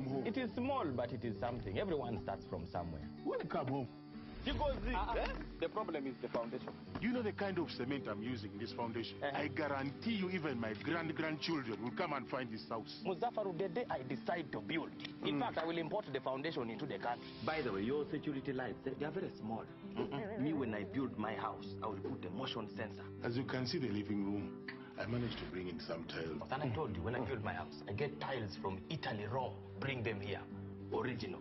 come home? It is small, but it is something. Everyone starts from somewhere. When come home? Because the problem is the foundation. You know the kind of cement I'm using in this foundation? I guarantee you even my grandchildren will come and find this house. Muzaffaru, the day I decide to build, in fact, I will import the foundation into the country. By the way, your security lights, they are very small. Me, when I build my house, I will put a motion sensor. As you can see the living room, I managed to bring in some tiles. And I told you, when I build my house, I get tiles from Italy raw, bring them here, original.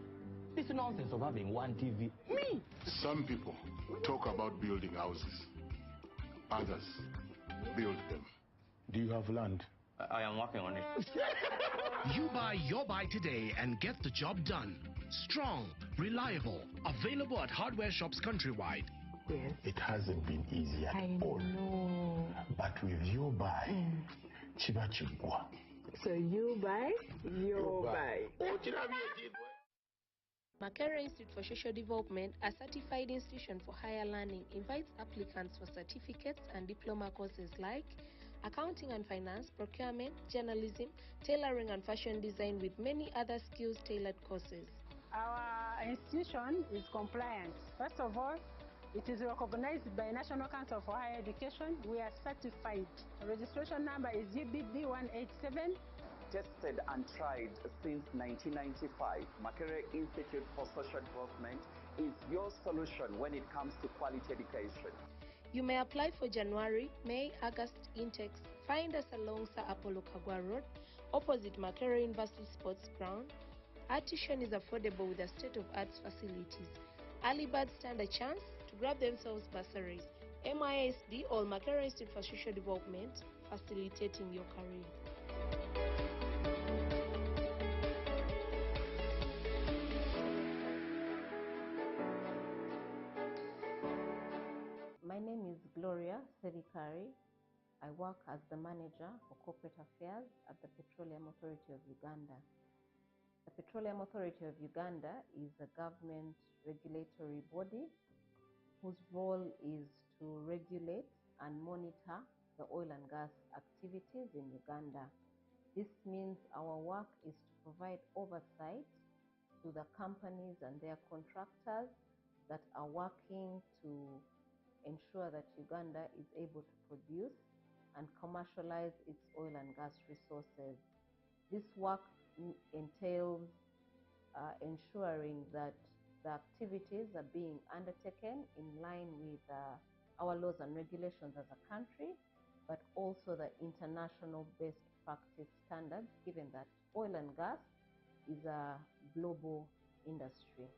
This nonsense of having one TV. Me! Some people talk about building houses. Others build them. Do you have land? I am working on it. You buy your buy today and get the job done. Strong, reliable, available at hardware shops countrywide. Yes. It hasn't been easy at all. I know. But with your buy, chiba chibwa. So you buy, your buy. Makerere Institute for Social Development, a certified institution for higher learning, invites applicants for certificates and diploma courses like accounting and finance, procurement, journalism, tailoring and fashion design, with many other skills-tailored courses. Our institution is compliant. First of all, it is recognized by National Council for Higher Education. We are certified. The registration number is UBB 187. Tested and tried since 1995, Makerere Institute for Social Development is your solution when it comes to quality education. You may apply for January, May, August intakes. Find us along Sir Apollo Kagwa Road, opposite Makerere University Sports Ground. Our tuition is affordable with a state-of-art facilities. Early birds stand a chance to grab themselves bursaries. MISD or Makerere Institute for Social Development, facilitating your career. My name is Gloria Serikari. I work as the manager for corporate affairs at the Petroleum Authority of Uganda. The Petroleum Authority of Uganda is a government regulatory body whose role is to regulate and monitor the oil and gas activities in Uganda. This means our work is to provide oversight to the companies and their contractors that are working to ensure that Uganda is able to produce and commercialize its oil and gas resources. This work entails ensuring that the activities are being undertaken in line with our laws and regulations as a country, but also the international best practice standards, given that oil and gas is a global industry.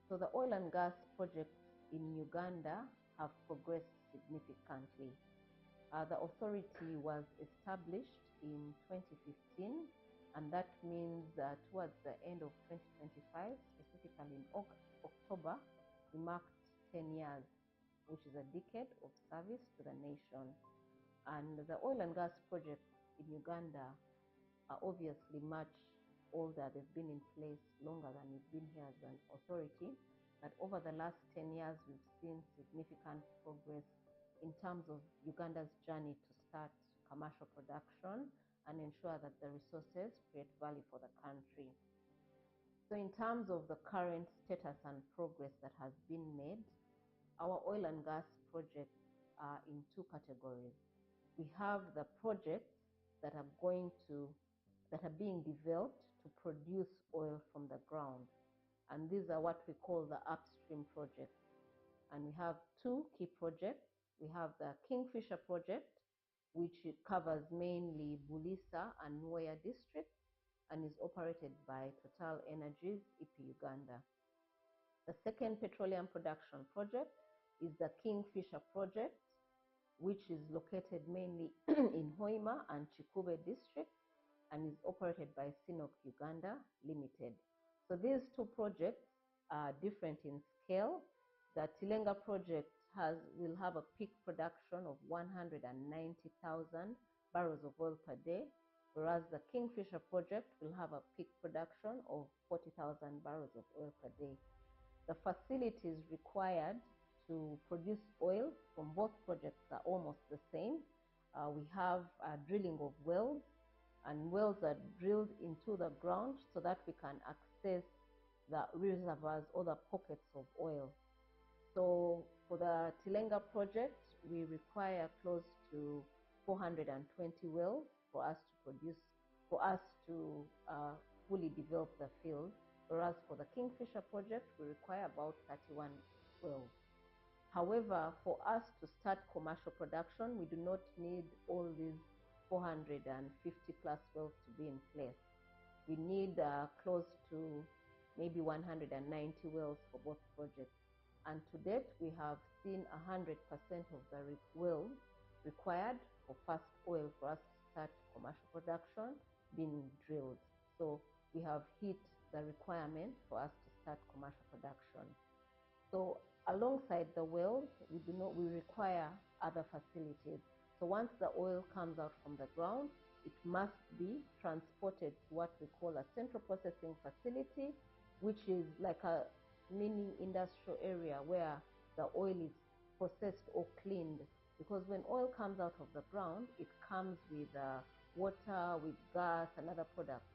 So the oil and gas projects in Uganda have progressed significantly. The authority was established in 2015, and that means towards the end of 2025, specifically in October, we marked 10 years, which is a decade of service to the nation. And the oil and gas projects in Uganda are obviously much older. They've been in place longer than we've been here as an authority. But over the last 10 years, we've seen significant progress in terms of Uganda's journey to start commercial production and ensure that the resources create value for the country. So in terms of the current status and progress that has been made, our oil and gas projects are in two categories. We have the projects that are being developed to produce oil from the ground. And these are what we call the upstream projects. And we have two key projects. We have the Kingfisher project, which covers mainly Bulisa and Nwea districts and is operated by Total Energies, EP Uganda. The second petroleum production project is the Kingfisher project, which is located mainly in Hoima and Chikube districts and is operated by Sinop Uganda Limited. So these two projects are different in scale. The Tilenga project will have a peak production of 190,000 barrels of oil per day, whereas the Kingfisher project will have a peak production of 40,000 barrels of oil per day. The facilities required to produce oil from both projects are almost the same. We have drilling of wells, and wells are drilled into the ground so that we can access the reservoirs or the pockets of oil. So for the Tilenga project, we require close to 420 wells for us to fully develop the field. Whereas for the Kingfisher project, we require about 31 wells. However, for us to start commercial production, we do not need all these 450 plus wells to be in place. We need close to maybe 190 wells for both projects. And to date, we have seen 100% of the wells required for fast oil for us to start commercial production being drilled. So we have hit the requirement for us to start commercial production. So alongside the wells, we require other facilities. So once the oil comes out from the ground, it must be transported to what we call a central processing facility, which is like a mini industrial area where the oil is processed or cleaned. Because when oil comes out of the ground, it comes with water, with gas, and other products.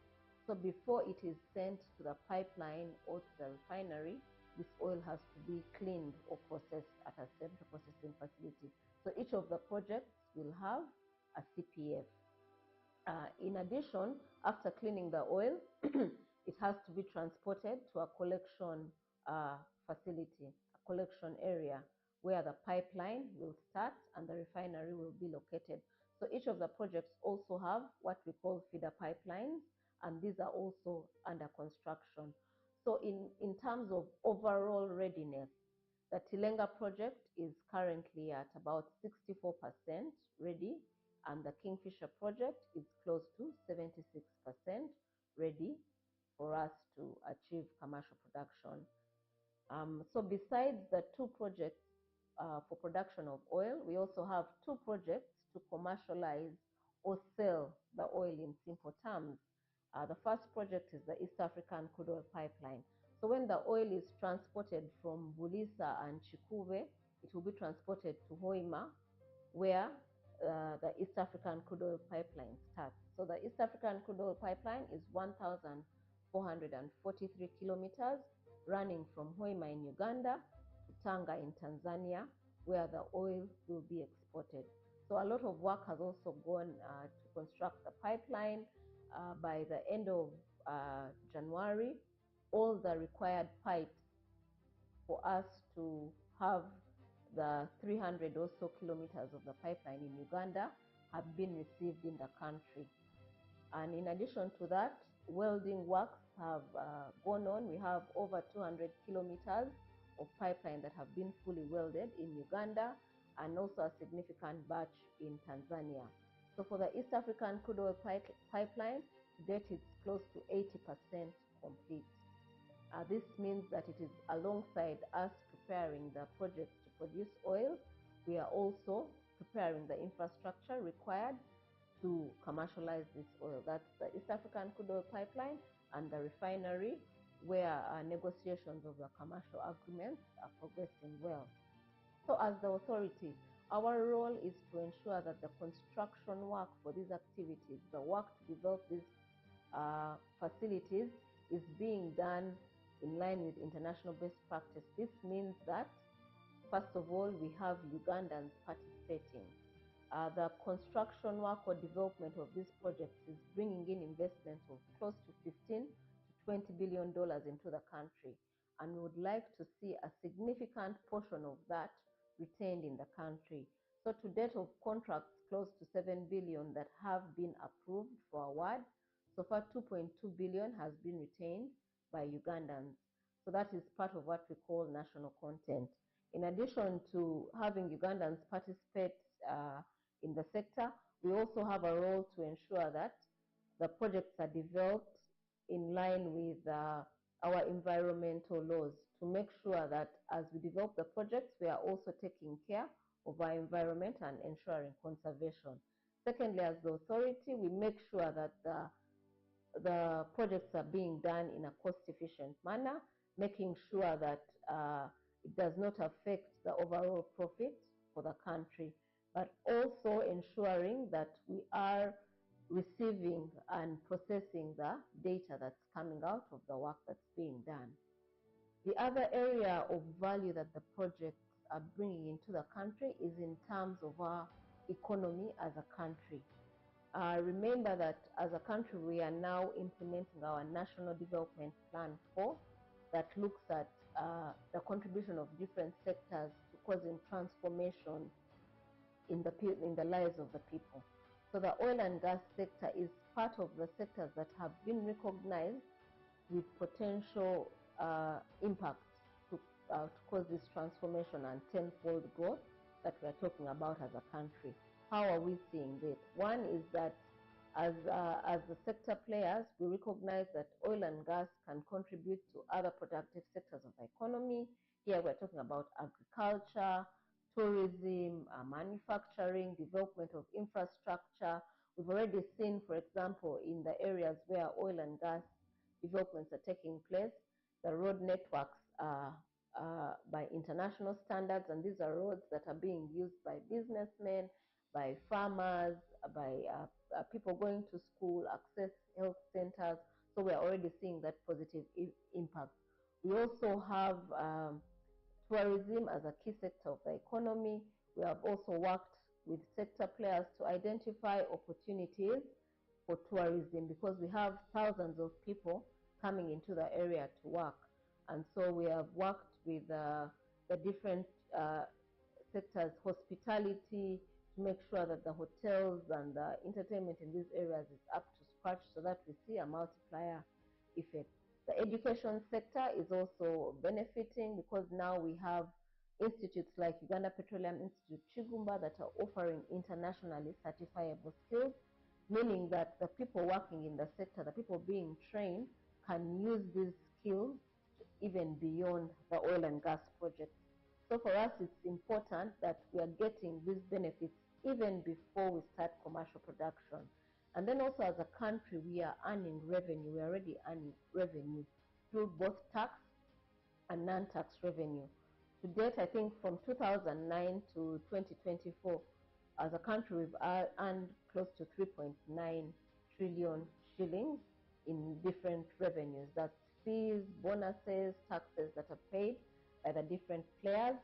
So before it is sent to the pipeline or to the refinery, this oil has to be cleaned or processed at a central processing facility. So each of the projects will have a CPF. In addition, after cleaning the oil, it has to be transported to a collection facility, a collection area where the pipeline will start and the refinery will be located. So each of the projects also have what we call feeder pipelines, and these are also under construction. So in terms of overall readiness, the Tilenga project is currently at about 64% ready, and the Kingfisher project is close to 76% ready for us to achieve commercial production. So besides the two projects for production of oil, we also have two projects to commercialize or sell the oil in simple terms. The first project is the East African Crude Oil Pipeline. So when the oil is transported from Bulisa and Chikuve, it will be transported to Hoima, where the East African Crude Oil Pipeline starts. So the East African Crude Oil Pipeline is 1,443 kilometers, running from Hoima in Uganda to Tanga in Tanzania, where the oil will be exported. So a lot of work has also gone to construct the pipeline. By the end of January, all the required pipes for us to have the 300 or so kilometers of the pipeline in Uganda have been received in the country. And in addition to that, welding works have gone on. We have over 200 kilometers of pipeline that have been fully welded in Uganda, and also a significant batch in Tanzania. So for the East African Crude Oil Pipeline, that is close to 80% complete. This means that it is alongside us preparing the projects to produce oil, we are also preparing the infrastructure required to commercialize this oil. That's the East African Crude Oil Pipeline and the refinery, where negotiations of the commercial agreements are progressing well. So as the authority, our role is to ensure that the construction work for these activities, the work to develop these facilities, is being done in line with international best practice. This means that, first of all, we have Ugandans participating. The construction work or development of these projects is bringing in investments of close to $15 to $20 billion into the country. And we would like to see a significant portion of that retained in the country. So to date of contracts close to $7 billion that have been approved for award, so far $2.2 billion has been retained by Ugandans. So that is part of what we call national content. In addition to having Ugandans participate in the sector, we also have a role to ensure that the projects are developed in line with our environmental laws, to make sure that as we develop the projects, we are also taking care of our environment and ensuring conservation. Secondly, as the authority, we make sure that the projects are being done in a cost-efficient manner, making sure that it does not affect the overall profit for the country, but also ensuring that we are receiving and processing the data that's coming out of the work that's being done. The other area of value that the projects are bringing into the country is in terms of our economy as a country. Remember that as a country, we are now implementing our National Development Plan 4 that looks at the contribution of different sectors to causing transformation in the lives of the people. So the oil and gas sector is part of the sectors that have been recognized with potential impact to cause this transformation and tenfold growth that we're talking about as a country. How are we seeing this? One is that as the sector players, we recognize that oil and gas can contribute to other productive sectors of the economy. Here we're talking about agriculture, tourism, manufacturing, development of infrastructure. We've already seen, for example, in the areas where oil and gas developments are taking place, the road networks by international standards, and these are roads that are being used by businessmen, by farmers, by people going to school, access health centers. So we're already seeing that positive impact. We also have tourism as a key sector of the economy. We have also worked with sector players to identify opportunities for tourism because we have thousands of people coming into the area to work. And so we have worked with the different sectors, hospitality, to make sure that the hotels and the entertainment in these areas is up to scratch so that we see a multiplier effect. The education sector is also benefiting because now we have institutes like Uganda Petroleum Institute Chigumba that are offering internationally certifiable skills, meaning that the people working in the sector, the people being trained, can use these skills even beyond the oil and gas projects. So for us, it's important that we are getting these benefits even before we start commercial production. And then also as a country, we are earning revenue. We're already earning revenue through both tax and non-tax revenue. To date, I think from 2009 to 2024, as a country, we've earned close to 3.9 trillion shillings in different revenues. That's fees, bonuses, taxes that are paid by the different players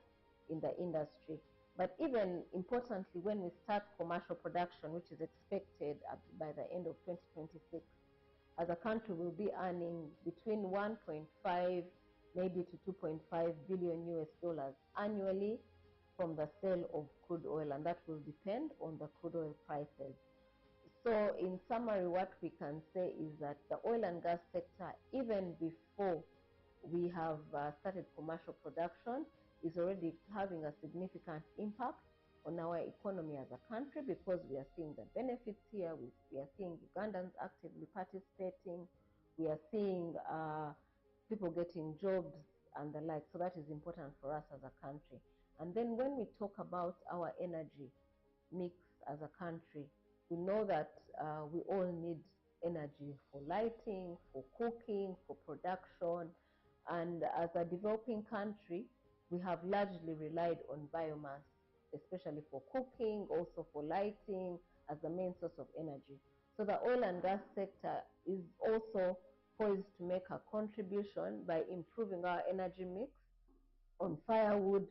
in the industry. But even importantly, when we start commercial production, which is expected by the end of 2026, as a country, we'll be earning between 1.5 maybe to 2.5 billion US dollars annually from the sale of crude oil, and that will depend on the crude oil prices. So in summary, what we can say is that the oil and gas sector, even before we have started commercial production, is already having a significant impact on our economy as a country because we are seeing the benefits here. We are seeing Ugandans actively participating. We are seeing people getting jobs and the like. So that is important for us as a country. And then when we talk about our energy mix as a country, we know that we all need energy for lighting, for cooking, for production. And as a developing country, we have largely relied on biomass, especially for cooking, also for lighting, as the main source of energy. So the oil and gas sector is also poised to make a contribution by improving our energy mix on firewood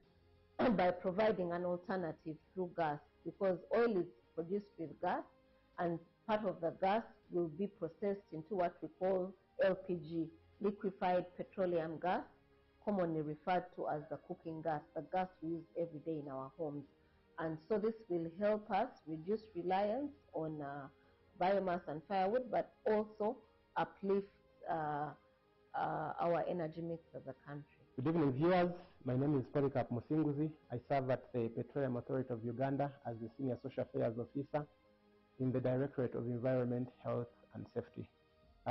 by providing an alternative through gas, because oil is produced with gas, and part of the gas will be processed into what we call LPG, liquefied petroleum gas, commonly referred to as the cooking gas, the gas we use every day in our homes. And so this will help us reduce reliance on biomass and firewood, but also uplift our energy mix as a country. Good evening, viewers. My name is Polycarp Musinguzi. I serve at the Petroleum Authority of Uganda as the Senior Social Affairs Officer in the Directorate of Environment, Health and Safety.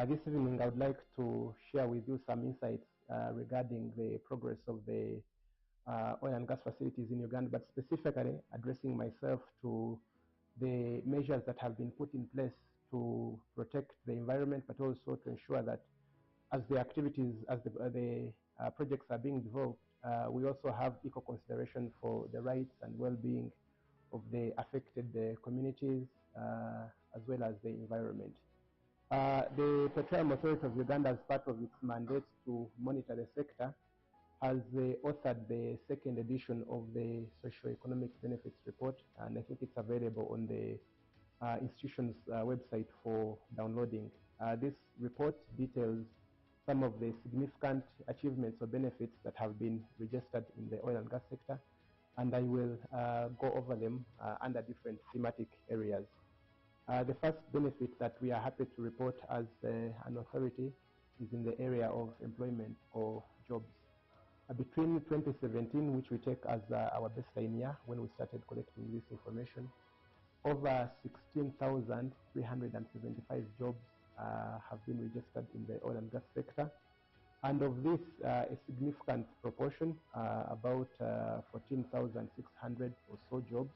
This evening, I would like to share with you some insights regarding the progress of the oil and gas facilities in Uganda, but specifically addressing myself to the measures that have been put in place to protect the environment, but also to ensure that as the activities, as the projects are being developed, we also have equal consideration for the rights and well-being of the affected communities, as well as the environment. The Petroleum Authority of Uganda, as part of its mandate to monitor the sector, has authored the second edition of the Socio-Economic Benefits Report, and I think it's available on the institution's website for downloading. This report details some of the significant achievements or benefits that have been registered in the oil and gas sector, and I will go over them under different thematic areas. The first benefit that we are happy to report as an authority is in the area of employment or jobs. Between 2017, which we take as our baseline year when we started collecting this information, over 16,375 jobs have been registered in the oil and gas sector. And of this, a significant proportion, about 14,600 or so jobs,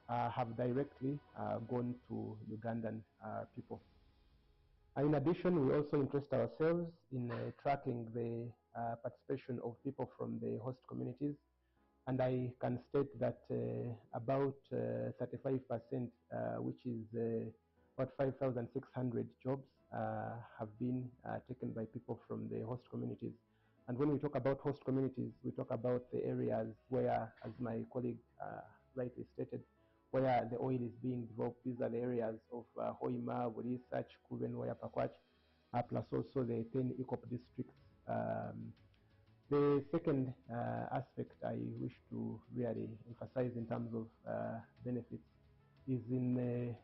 have directly gone to Ugandan people. In addition, we also interest ourselves in tracking the participation of people from the host communities, and I can state that about 35%, which is about 5,600 jobs, have been taken by people from the host communities. And when we talk about host communities, we talk about the areas where, as my colleague rightly stated, where the oil is being developed. These are the areas of Hoima, Burisa, Chikuben, Pakwach, plus also the 10 ECOP districts. The second aspect I wish to really emphasize in terms of benefits is in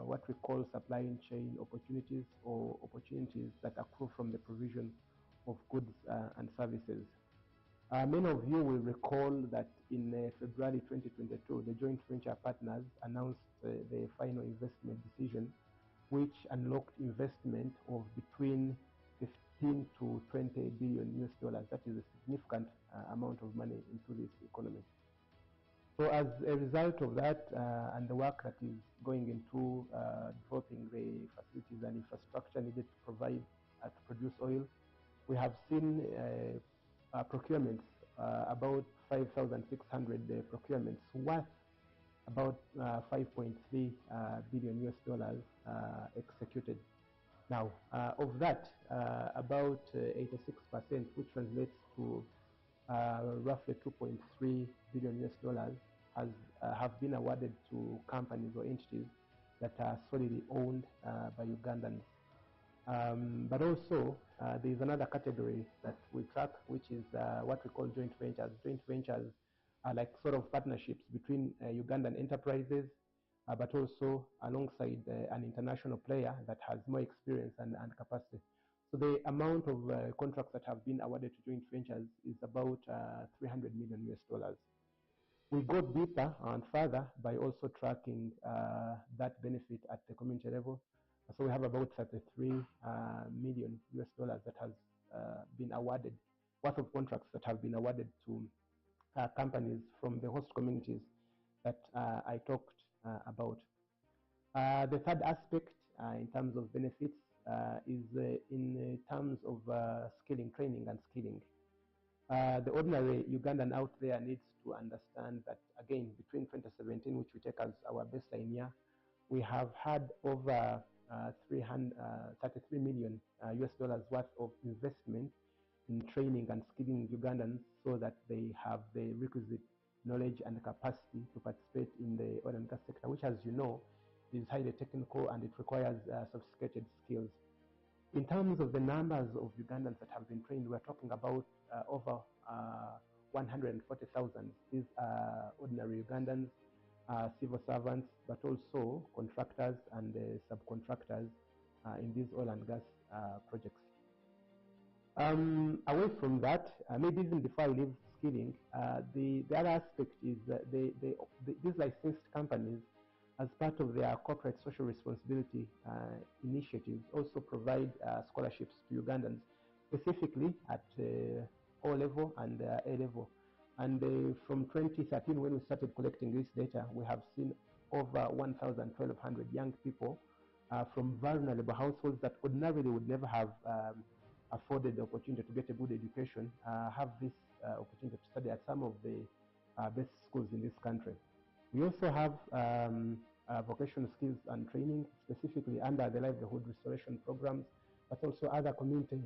what we call supply chain opportunities, or opportunities that accrue from the provision of goods and services. Many of you will recall that in February 2022, the joint venture partners announced the final investment decision, which unlocked investment of between 15 to 20 billion US dollars. That is a significant amount of money into this economy. So as a result of that and the work that is going into developing the facilities and infrastructure needed to provide to produce oil, we have seen procurements, about 5,600 procurements worth about 5.3 billion US dollars executed. Now, of that, about 86%, which translates to roughly 2.3 billion US dollars, have been awarded to companies or entities that are solely owned by Ugandans. But also, there is another category that we track, which is what we call joint ventures. Joint ventures are like sort of partnerships between Ugandan enterprises, but also alongside an international player that has more experience and capacity. So the amount of contracts that have been awarded to joint ventures is about 300 million US dollars. We go deeper and further by also tracking that benefit at the community level. So we have about 33 million US dollars that has been awarded, worth of contracts that have been awarded to companies from the host communities that I talked about. The third aspect in terms of benefits is in terms of skilling, training and skilling. The ordinary Ugandan out there needs to understand that, again, between 2017, which we take as our baseline year, we have had over 33 million US dollars worth of investment in training and skilling Ugandans so that they have the requisite knowledge and capacity to participate in the oil and gas sector, which, as you know, is highly technical and it requires sophisticated skills. In terms of the numbers of Ugandans that have been trained, we're talking about over 140,000. These are ordinary Ugandans, civil servants, but also contractors and subcontractors in these oil and gas projects. Away from that, maybe even before I leave skilling, the other aspect is that these licensed companies, as part of their corporate social responsibility initiatives, also provide scholarships to Ugandans, specifically at O level and A level. And from 2013, when we started collecting this data, we have seen over 1,200 young people from vulnerable households that ordinarily would never have afforded the opportunity to get a good education, have this opportunity to study at some of the best schools in this country. We also have vocational skills and training, specifically under the livelihood restoration programs, but also other community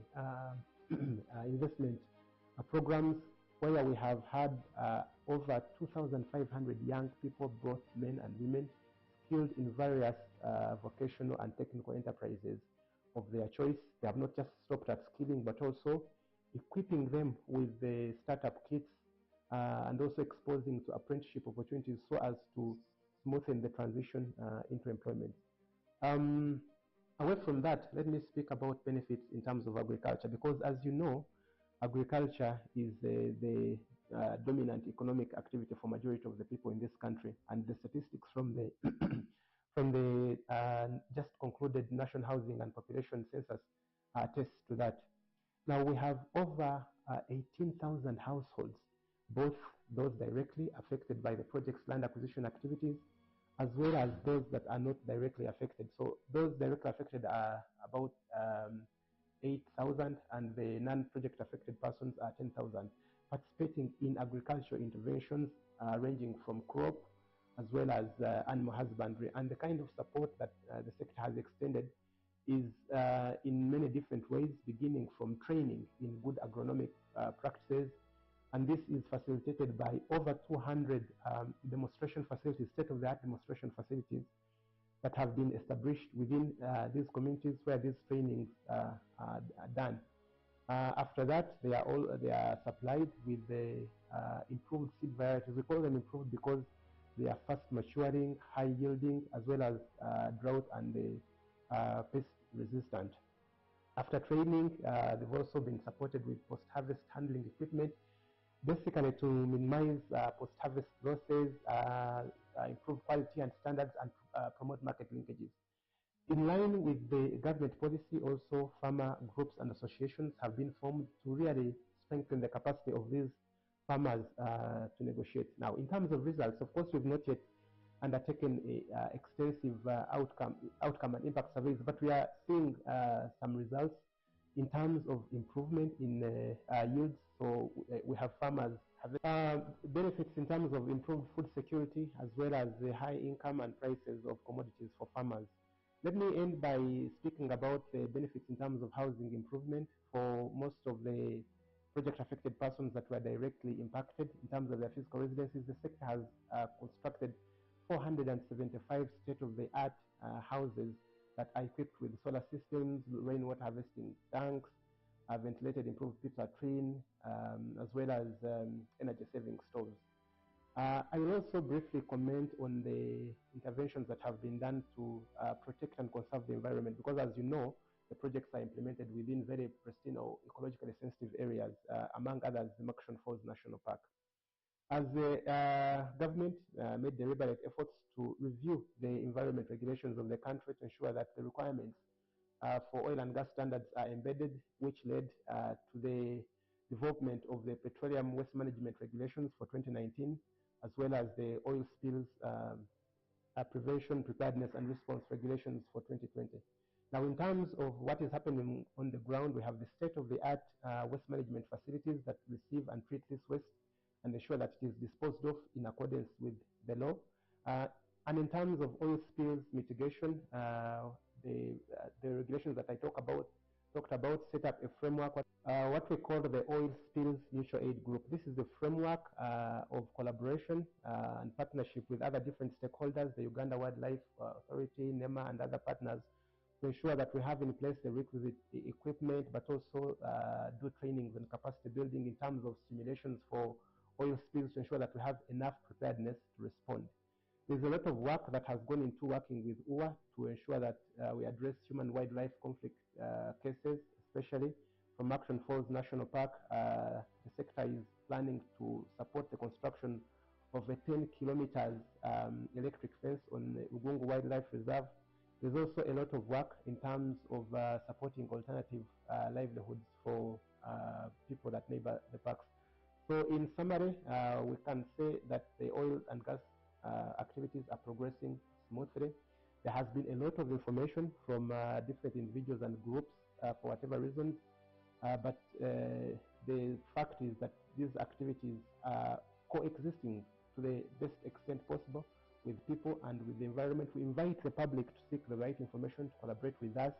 investment programs, where we have had over 2,500 young people, both men and women, skilled in various vocational and technical enterprises of their choice. They have not just stopped at skilling, but also equipping them with the startup kits and also exposing to apprenticeship opportunities so as to smoothen the transition into employment. Away from that, let me speak about benefits in terms of agriculture, because as you know, agriculture is the dominant economic activity for majority of the people in this country, and the statistics from the from the just concluded National Housing and Population Census attest to that. Now we have over 18,000 households, both those directly affected by the project's land acquisition activities, as well as those that are not directly affected. So those directly affected are about 8,000, and the non-project affected persons are 10,000, participating in agricultural interventions ranging from crop as well as animal husbandry. And the kind of support that the sector has extended is in many different ways, beginning from training in good agronomic practices. And this is facilitated by over 200 demonstration facilities, state-of-the-art demonstration facilities that have been established within these communities where these trainings are done. After that, they are supplied with the improved seed varieties. We call them improved because they are fast maturing, high yielding, as well as drought and pest resistant. After training, they've also been supported with post-harvest handling equipment, basically to minimize post-harvest losses, improve quality and standards, and promote market linkages. In line with the government policy, also farmer groups and associations have been formed to really strengthen the capacity of these farmers to negotiate. Now, in terms of results, of course, we've not yet undertaken extensive outcome and impact surveys, but we are seeing some results in terms of improvement in yields. So we have farmers have benefits in terms of improved food security, as well as the high income and prices of commodities for farmers. Let me end by speaking about the benefits in terms of housing improvement for most of the project affected persons that were directly impacted in terms of their physical residences. The sector has constructed 475 state-of-the-art houses that are equipped with solar systems, rainwater harvesting tanks, ventilated improved pit latrine, as well as energy-saving stoves. I will also briefly comment on the interventions that have been done to protect and conserve the environment, because as you know, the projects are implemented within very pristine or ecologically sensitive areas, among others, the Murchison Falls National Park. As the government made deliberate efforts to review the environment regulations of the country to ensure that the requirements for oil and gas standards are embedded, which led to the development of the Petroleum Waste Management Regulations for 2019, as well as the Oil Spills Prevention, Preparedness and Response Regulations for 2020. Now, in terms of what is happening on the ground, we have the state-of-the-art waste management facilities that receive and treat this waste and ensure that it is disposed of in accordance with the law. And in terms of oil spills mitigation, the regulations that I talked about set up a framework, what we call the Oil Spills Mutual Aid Group. This is the framework of collaboration and partnership with other different stakeholders, the Uganda Wildlife Authority, NEMA, and other partners, to ensure that we have in place the requisite equipment, but also do trainings and capacity building in terms of simulations for oil spills to ensure that we have enough preparedness to respond. There's a lot of work that has gone into working with UWA to ensure that we address human-wildlife conflict cases, especially from Murchison Falls National Park. The sector is planning to support the construction of a 10 kilometers electric fence on the Ugungu Wildlife Reserve. There's also a lot of work in terms of supporting alternative livelihoods for people that neighbor the parks. So in summary, we can say that the oil and gas activities are progressing smoothly. There has been a lot of information from different individuals and groups for whatever reasons, but the fact is that these activities are coexisting to the best extent possible with people and with the environment. We invite the public to seek the right information, to collaborate with us.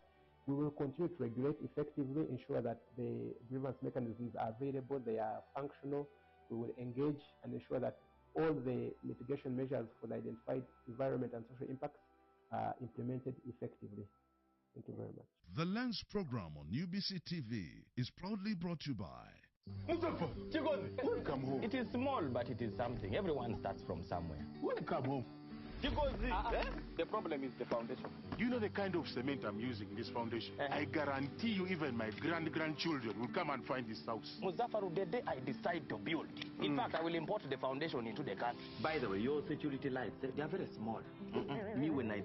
We will continue to regulate effectively, ensure that the grievance mechanisms are available, they are functional. We will engage and ensure that all the mitigation measures for the identified environment and social impacts are implemented effectively. Thank you very much. The Lens program on UBC TV is proudly brought to you by Mustafa, welcome home. It is small, but it is something. Everyone starts from somewhere. Welcome home. The problem is the foundation. Do you know the kind of cement I'm using in this foundation? I guarantee you even my grandchildren will come and find this house. Muzafaru, the day I decide to build, in fact, I will import the foundation into the country. By the way, your security lights, they are very small. Me, when I